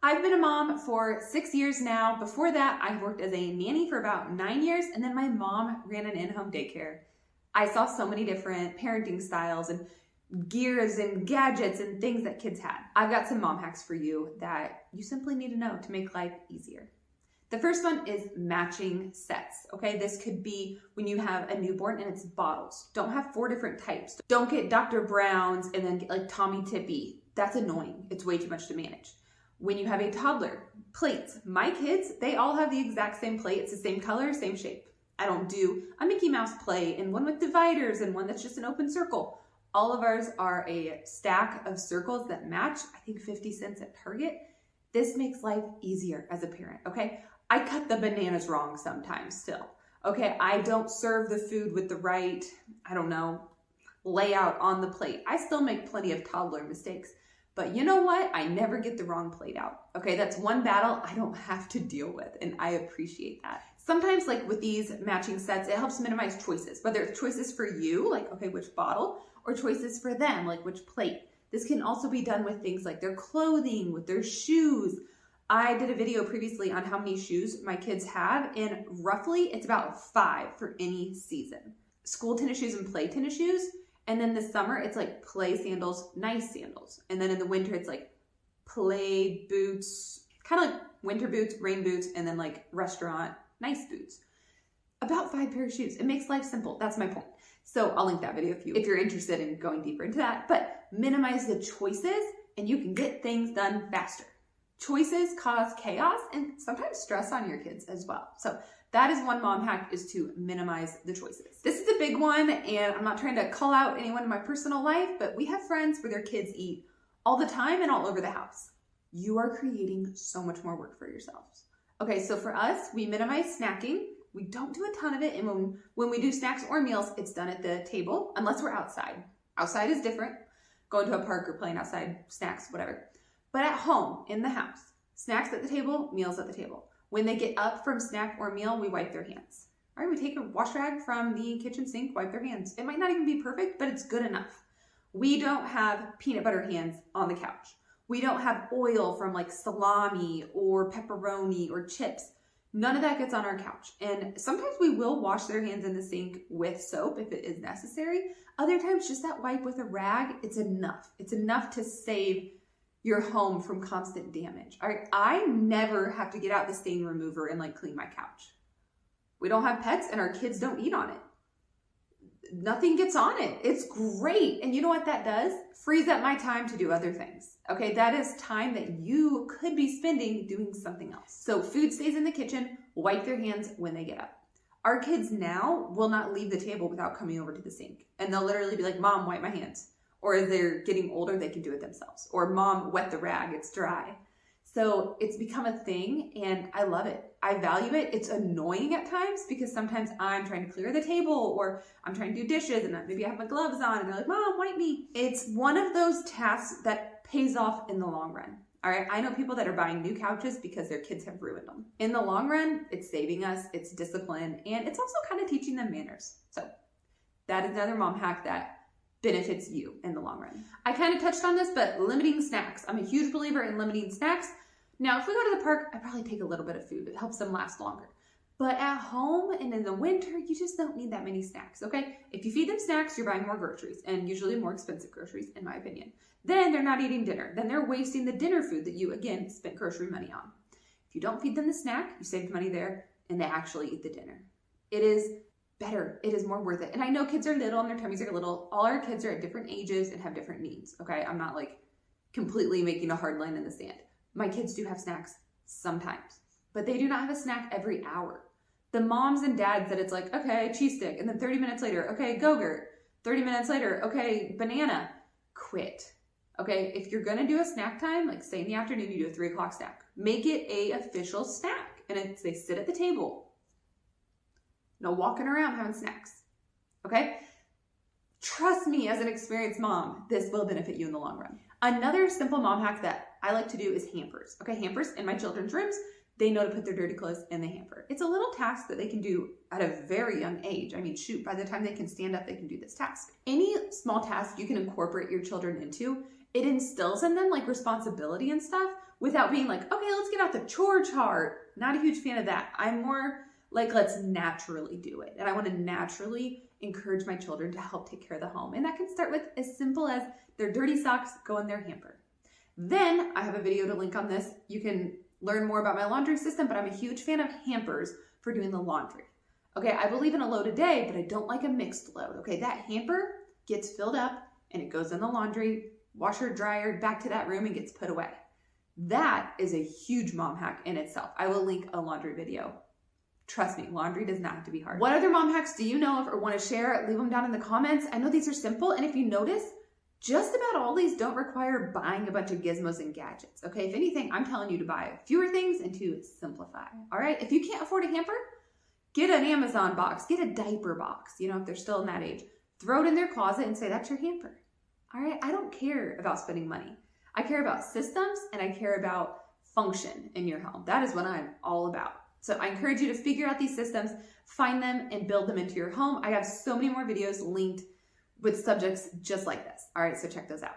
I've been a mom for 6 years now. Before that, I worked as a nanny for about 9 years, and then my mom ran an in-home daycare. I saw so many different parenting styles and gears and gadgets and things that kids had. I've got some mom hacks for you that you simply need to know to make life easier. The first one is matching sets, okay? This could be when you have a newborn and it's bottles. Don't have 4 different types. Don't get Dr. Brown's and then get like Tommy Tippy. That's annoying. It's way too much to manage. When you have a toddler, plates. My kids, they all have the exact same plate. It's the same color, same shape. I don't do a Mickey Mouse plate and one with dividers and one that's just an open circle. All of ours are a stack of circles that match, I think 50 cents at Target. This makes life easier as a parent, okay? I cut the bananas wrong sometimes still, okay? I don't serve the food with the right, layout on the plate. I still make plenty of toddler mistakes. But you know what? I never get the wrong plate out. Okay, that's one battle I don't have to deal with, and I appreciate that. Sometimes, like with these matching sets, it helps minimize choices, whether it's choices for you, like, okay, which bottle, or choices for them, like which plate. This can also be done with things like their clothing, with their shoes. I did a video previously on how many shoes my kids have, and roughly it's about 5 for any season. School tennis shoes and play tennis shoes. And then this summer, it's like play sandals, nice sandals. And then in the winter, it's like play boots, kind of like winter boots, rain boots, and then like restaurant, nice boots. About 5 pair of shoes. It makes life simple. That's my point. So I'll link that video if you're interested in going deeper into that. But minimize the choices and you can get things done faster. Choices cause chaos and sometimes stress on your kids as well. So that is one mom hack, is to minimize the choices. This is a big one, and I'm not trying to call out anyone in my personal life, but we have friends where their kids eat all the time and all over the house. You are creating so much more work for yourselves. Okay, so for us, we minimize snacking. We don't do a ton of it, and when we do snacks or meals, it's done at the table, unless we're outside. Outside is different. Going to a park or playing outside, snacks, whatever. But at home, in the house, snacks at the table, meals at the table. When they get up from snack or meal, we wipe their hands. All right, we take a wash rag from the kitchen sink, wipe their hands. It might not even be perfect, but it's good enough. We don't have peanut butter hands on the couch. We don't have oil from like salami or pepperoni or chips. None of that gets on our couch. And sometimes we will wash their hands in the sink with soap if it is necessary. Other times, just that wipe with a rag, it's enough. It's enough to save your home from constant damage. All right, I never have to get out the stain remover and like clean my couch. We don't have pets and our kids don't eat on it. Nothing gets on it. It's great. And you know what that does? Frees up my time to do other things. Okay, that is time that you could be spending doing something else. So food stays in the kitchen, wipe their hands when they get up. Our kids now will not leave the table without coming over to the sink. And they'll literally be like, Mom, wipe my hands. Or as they're getting older, they can do it themselves. Or Mom, wet the rag, it's dry. So it's become a thing and I love it. I value it. It's annoying at times because sometimes I'm trying to clear the table or I'm trying to do dishes and maybe I have my gloves on and they're like, Mom, wipe me. It's one of those tasks that pays off in the long run. All right, I know people that are buying new couches because their kids have ruined them. In the long run, it's saving us, it's discipline, and it's also kind of teaching them manners. So that is another mom hack that benefits you in the long run. I kind of touched on this, but limiting snacks. I'm a huge believer in limiting snacks. Now, if we go to the park, I probably take a little bit of food. It helps them last longer. But at home and in the winter, you just don't need that many snacks, okay? If you feed them snacks, you're buying more groceries, and usually more expensive groceries, in my opinion. Then they're not eating dinner. Then they're wasting the dinner food that you, again, spent grocery money on. If you don't feed them the snack, you saved money there, and they actually eat the dinner. It is better. It is more worth it. And I know kids are little and their tummies are little. All our kids are at different ages and have different needs, okay? I'm not like completely making a hard line in the sand. My kids do have snacks sometimes, but they do not have a snack every hour. The moms and dads that it's like, okay, cheese stick, and then 30 minutes later, okay, Go-Gurt. 30 minutes later, okay, banana. Quit. Okay, if you're gonna do a snack time, like say in the afternoon, you do a 3 o'clock snack. Make it a official snack, and they sit at the table. No walking around having snacks, okay? Trust me, as an experienced mom, this will benefit you in the long run. Another simple mom hack that I like to do is hampers. Okay, hampers in my children's rooms, they know to put their dirty clothes in the hamper. It's a little task that they can do at a very young age. I mean, shoot, by the time they can stand up, they can do this task. Any small task you can incorporate your children into, it instills in them like responsibility and stuff without being like, okay, let's get out the chore chart. Not a huge fan of that. I'm more like, let's naturally do it. And I want to naturally encourage my children to help take care of the home. And that can start with as simple as their dirty socks go in their hamper. Then I have a video to link on this. You can learn more about my laundry system, but I'm a huge fan of hampers for doing the laundry. Okay, I believe in a load a day, but I don't like a mixed load. Okay, that hamper gets filled up and it goes in the laundry, washer, dryer, back to that room and gets put away. That is a huge mom hack in itself. I will link a laundry video. Trust me, laundry does not have to be hard. What other mom hacks do you know of or want to share? Leave them down in the comments. I know these are simple, and if you notice, just about all these don't require buying a bunch of gizmos and gadgets. Okay, if anything, I'm telling you to buy fewer things and to simplify. All right, if you can't afford a hamper, get an Amazon box, get a diaper box, you know, if they're still in that age. Throw it in their closet and say, that's your hamper. All right, I don't care about spending money. I care about systems and I care about function in your home. That is what I'm all about. So I encourage you to figure out these systems, find them, and build them into your home. I have so many more videos linked with subjects just like this. All right, so check those out.